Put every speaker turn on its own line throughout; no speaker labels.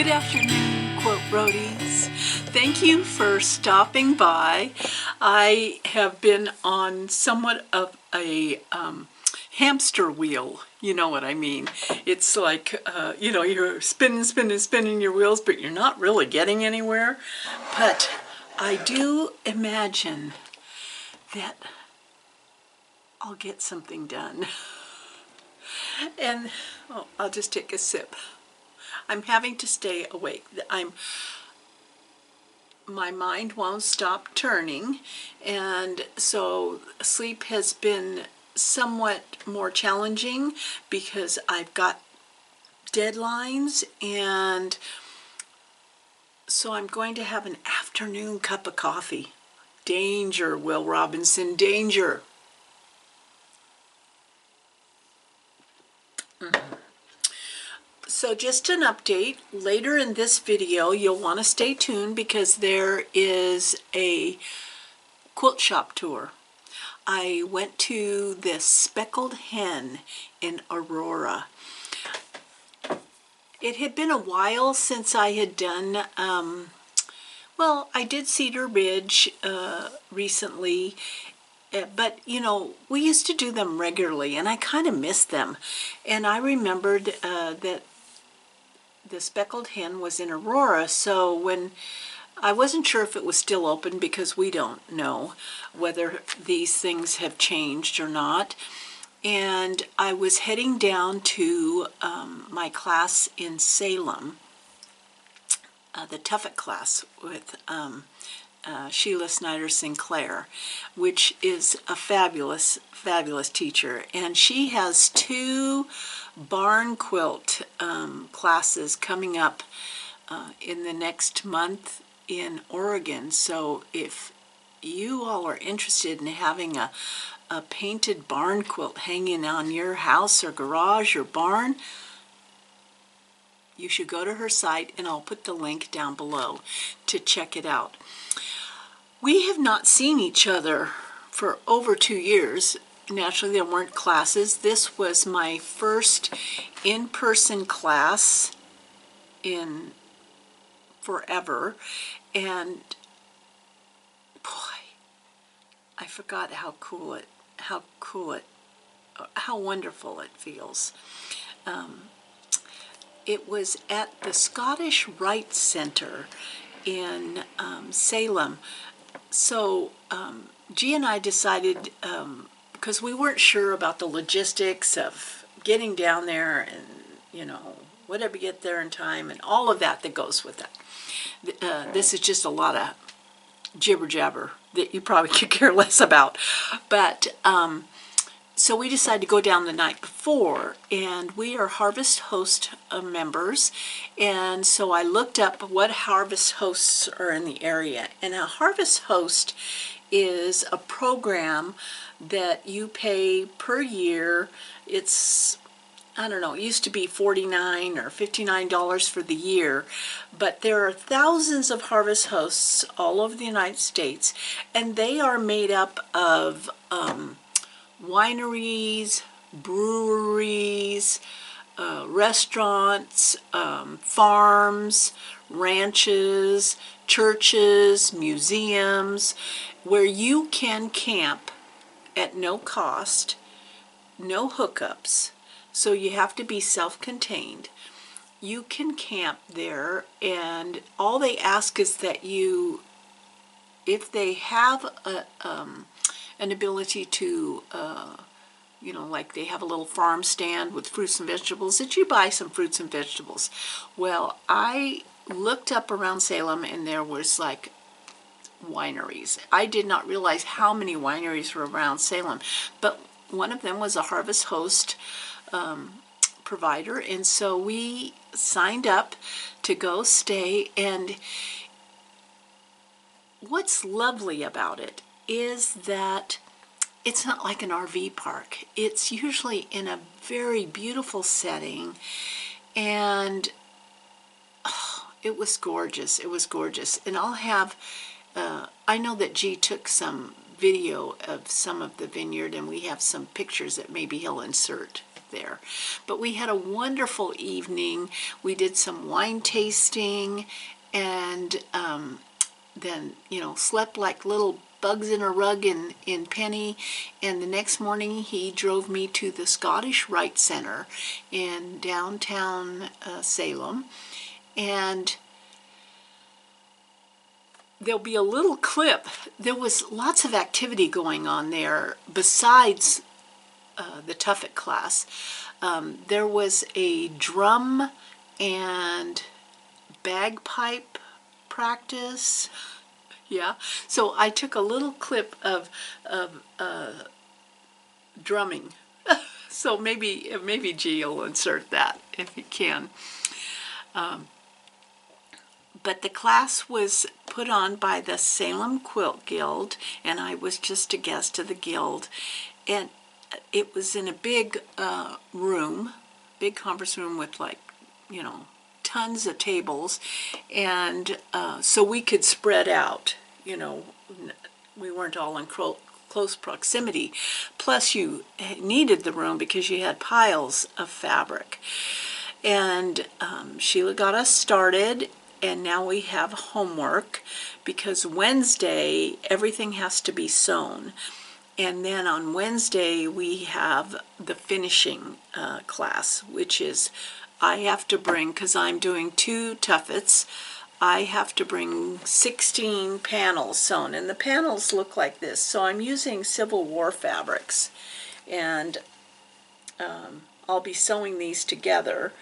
Good afternoon, Quilt Roadies. Thank you for stopping by. I have been on somewhat of a hamster wheel. You know what I mean. It's like, you know, you're spinning your wheels, but you're not really getting anywhere. But I do imagine that I'll get something done. And I'll just take a sip. I'm having to stay awake. My mind won't stop turning, and so sleep has been somewhat more challenging because I've got deadlines, and so I'm going to have an afternoon cup of coffee. Danger, Will Robinson, danger. So just an update, later in this video you'll want to stay tuned because there is a quilt shop tour. I went to the Speckled Hen in Aurora. It had been a while since I had done, well, I did Cedar Ridge recently, but you know, we used to do them regularly and I kind of missed them. And I remembered that the Speckled Hen was in Aurora, so when I wasn't sure if it was still open because we don't know whether these things have changed or not. And I was heading down to my class in Salem, the Tuffet Class with Sheila Snyder Sinclair, which is a fabulous teacher, and she has two barn quilt classes coming up in the next month in Oregon. So if you all are interested in having a painted barn quilt hanging on your house or garage or barn, you should go to her site, and I'll put the link down below to check it out. We have not seen each other for over 2 years. Naturally, there weren't classes. This was my first in-person class in forever, and boy, I forgot how wonderful it feels. It was at the Scottish Rite Center in Salem. So G and I decided, because we weren't sure about the logistics of getting down there and, you know, whatever, get there in time and all of that goes with that. This is just a lot of jibber jabber that you probably could care less about. But so we decided to go down the night before, and we are Harvest Host members, and so I looked up what Harvest Hosts are in the area. And a Harvest Host is a program that you pay per year. It's, I don't know, it used to be $49 or $59 for the year, but there are thousands of Harvest Hosts all over the United States, and they are made up of wineries, breweries, restaurants, farms, ranches, churches, museums, where you can camp at no cost, no hookups, so you have to be self-contained. You can camp there, and all they ask is that you, if they have an ability to, you know, like they have a little farm stand with fruits and vegetables, that you buy some fruits and vegetables. Well, I looked up around Salem, and there was like wineries. I did not realize how many wineries were around Salem, but one of them was a Harvest Host provider, and so we signed up to go stay. And what's lovely about it is that it's not like an RV park. It's usually in a very beautiful setting, and it was gorgeous. It was gorgeous. And I'll have, I know that G took some video of some of the vineyard, and we have some pictures that maybe he'll insert there. But we had a wonderful evening. We did some wine tasting, and then, you know, slept like little bugs in a rug in Penny. And the next morning he drove me to the Scottish Rite Center in downtown Salem. And there'll be a little clip. There was lots of activity going on there besides the Tuffet class. There was a drum and bagpipe practice. Yeah, so I took a little clip of drumming. So maybe G will insert that if he can. But the class was put on by the Salem Quilt Guild, and I was just a guest of the guild. And it was in a big room, big conference room with, like, you know, tons of tables. And so we could spread out, you know, we weren't all in close proximity. Plus you needed the room because you had piles of fabric. And Sheila got us started. And now we have homework because Wednesday everything has to be sewn. And then on Wednesday we have the finishing class, which is I have to bring, because I'm doing 2 tuffets, I have to bring 16 panels sewn. And the panels look like this. So I'm using Civil War fabrics. And I'll be sewing these together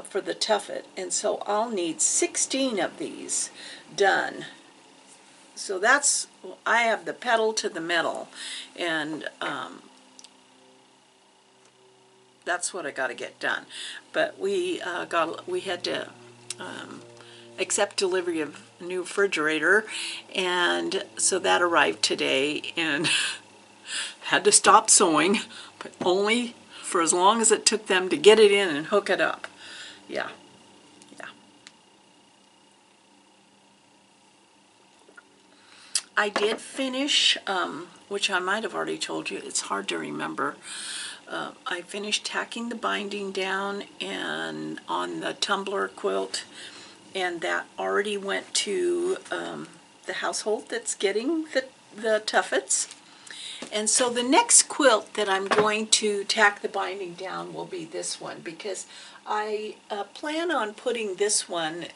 for the tuffet, and so I'll need 16 of these done. So that's, I have the pedal to the metal, and that's what I got to get done. But we had to accept delivery of a new refrigerator, and so that arrived today, and had to stop sewing, but only for as long as it took them to get it in and hook it up. Yeah. I did finish, which I might have already told you, it's hard to remember. I finished tacking the binding down and on the tumbler quilt, and that already went to the household that's getting the tuffets. And so the next quilt that I'm going to tack the binding down will be this one, because I plan on putting this one,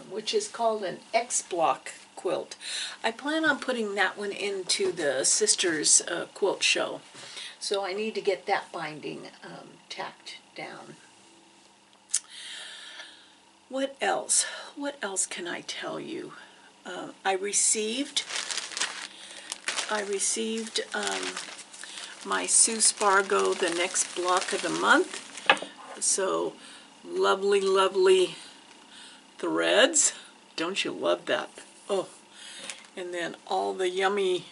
which is called an X-block quilt. I plan on putting that one into the Sisters quilt show. So I need to get that binding tacked down. What else? What else can I tell you? I received my Sue Spargo, the next block of the month. So lovely, lovely threads. Don't you love that? Oh, and then all the yummy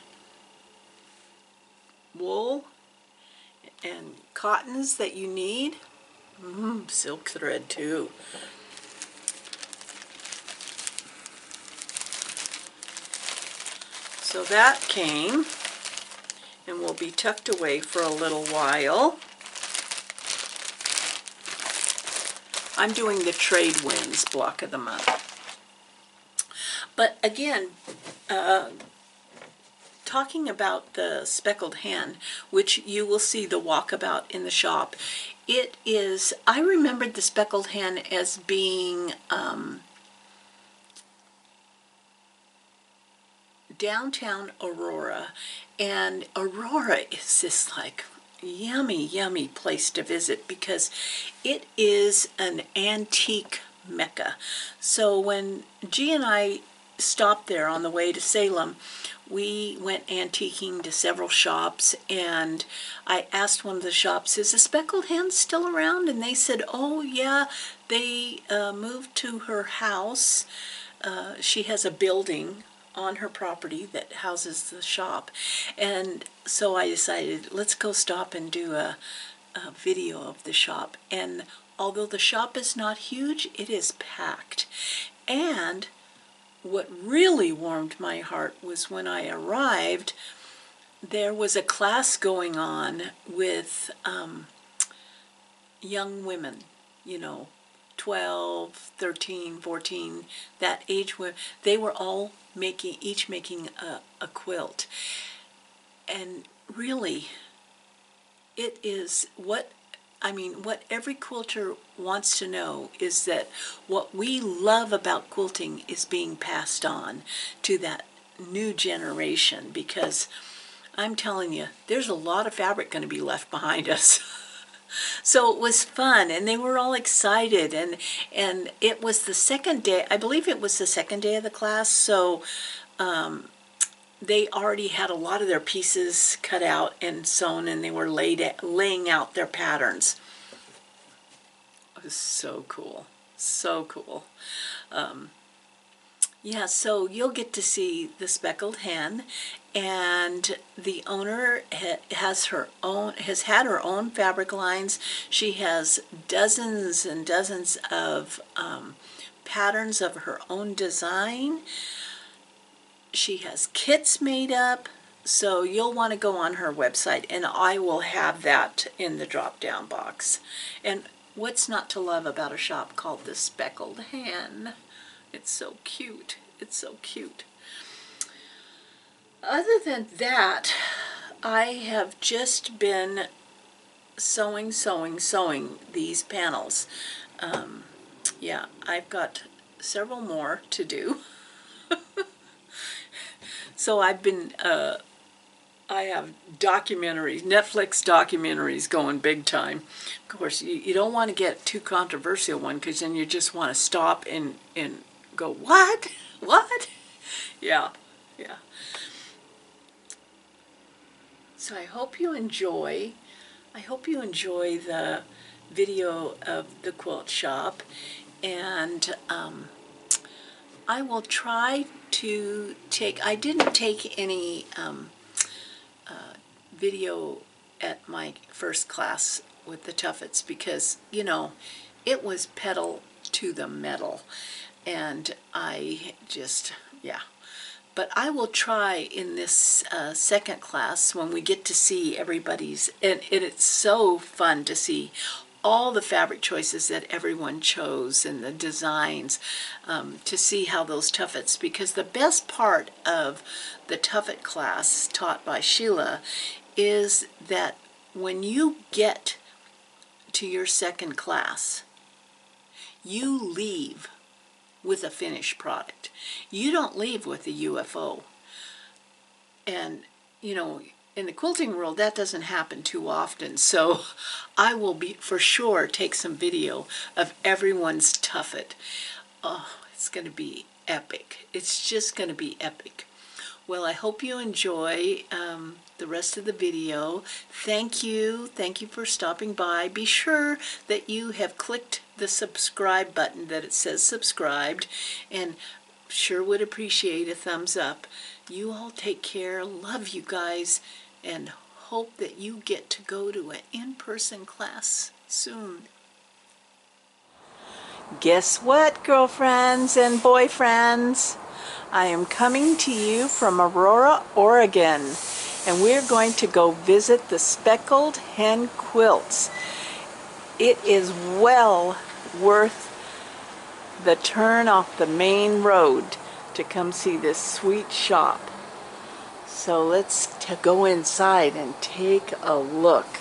wool and cottons that you need. Silk thread too. So that came and will be tucked away for a little while. I'm doing the Trade Winds block of the month. But again, talking about the Speckled Hen, which you will see the walkabout in the shop, it is, I remembered the Speckled Hen as being downtown Aurora, and Aurora is this like yummy, yummy place to visit because it is an antique mecca. So when G and I stopped there on the way to Salem, we went antiquing to several shops, and I asked one of the shops, is the Speckled Hen still around? And they said, oh yeah, they moved to her house. She has a building on her property that houses the shop. And so I decided, let's go stop and do a video of the shop. And although the shop is not huge, it is packed. And what really warmed my heart was when I arrived, there was a class going on with young women, you know, 12, 13, 14, that age where they were all each making a quilt. And really, it is what every quilter wants to know is that what we love about quilting is being passed on to that new generation, because I'm telling you, there's a lot of fabric going to be left behind us. So it was fun, and they were all excited, and it was the second day, I believe it was the second day of the class, so they already had a lot of their pieces cut out and sewn, and they were laying out their patterns. It was so cool, so cool. Yeah, so you'll get to see the speckled hen, and the owner has had her own fabric lines. She has dozens and dozens of patterns of her own design. She has kits made up, so you'll want to go on her website, and I will have that in the drop-down box. And what's not to love about a shop called the Speckled Hen? It's so cute. It's so cute. Other than that, I have just been sewing these panels. Yeah, I've got several more to do. So I've been, I have documentaries, Netflix documentaries going big time. Of course, you don't want to get too controversial one, because then you just want to stop and go, what? What? Yeah, yeah. So I hope you enjoy the video of the quilt shop, and I will try to I didn't take any video at my first class with the Tuffets, because, you know, it was pedal to the metal, and I just, yeah. But I will try in this second class, when we get to see everybody's, and it's so fun to see all the fabric choices that everyone chose and the designs, to see how those Tuffets, because the best part of the Tuffet class taught by Sheila is that when you get to your second class, you leave with a finished product. You don't leave with a UFO. And, you know, in the quilting world, that doesn't happen too often. So I will for sure take some video of everyone's Tuffet. Oh, it's going to be epic. It's just going to be epic. Well, I hope you enjoy the rest of the video. Thank you for stopping by. Be sure that you have clicked the subscribe button, that it says subscribed, and sure would appreciate a thumbs up. You all take care. Love you guys, and hope that you get to go to an in-person class soon. Guess what, girlfriends and boyfriends? I am coming to you from Aurora, Oregon, and we're going to go visit the Speckled Hen Quilts. It is well worth the turn off the main road to come see this sweet shop. So let's go inside and take a look.